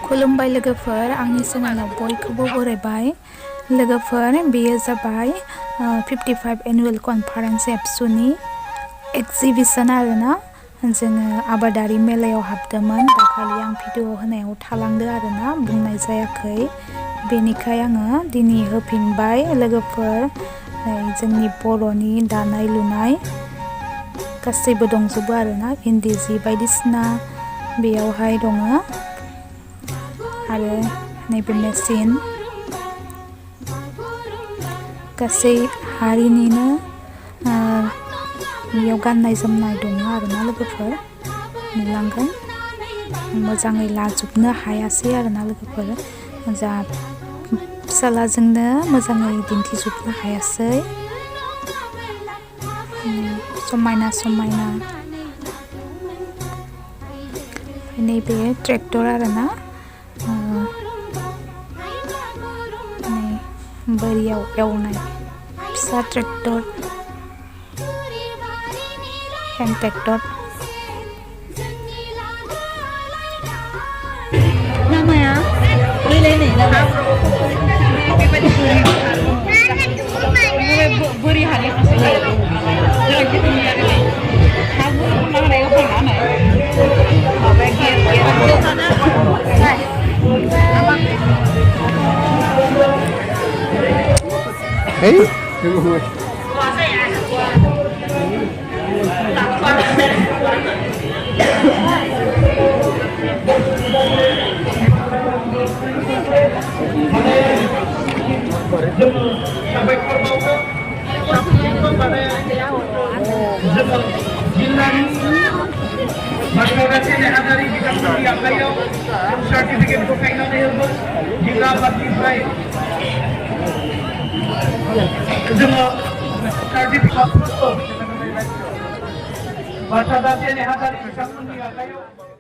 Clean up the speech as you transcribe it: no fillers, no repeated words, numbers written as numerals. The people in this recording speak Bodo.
खुलुमबाय लोगोफोर आंनि चेनेलाव बयखौबो बरायबाय लोगोफोर बेयो जाबाय 55 एनुअल कनफारेन्स एबसुनि एक्जिबिशन आरोना जोङो आबादारि मेलायाव हाबदोंमोन दाखालि आं भिडिअ होनायाव थालांदो आरोना बुंनाय जायाखै बेनिखाय आङो दिनै होफिनबाय लोगोफोर जोंनि बर'नि दानाय लुनाय गासैबो दंजोबो आरोना इन्दि जि बायदिसिना बेयावहाय दङ आरो नैबे मेसिन गासै हारिनिनो बेयाव गाननाय जोमनाय दङ आरोना लोगोफोर नुलांगोन मोजाङै लाजोबनो हायासै आरोना लोगोफोर जा फिसालाजोंनो मोजाङै दिन्थिजोबनो हायासै समायना समायना नैबे ट्रेक्टर आरोना बोरियाव एवनाय फिसा tractor hand tractor namanya ini beri hari Agri-allied sertifikat kekainan ilmu jika bertipai semua sertifikat foto Machahary Agri-allied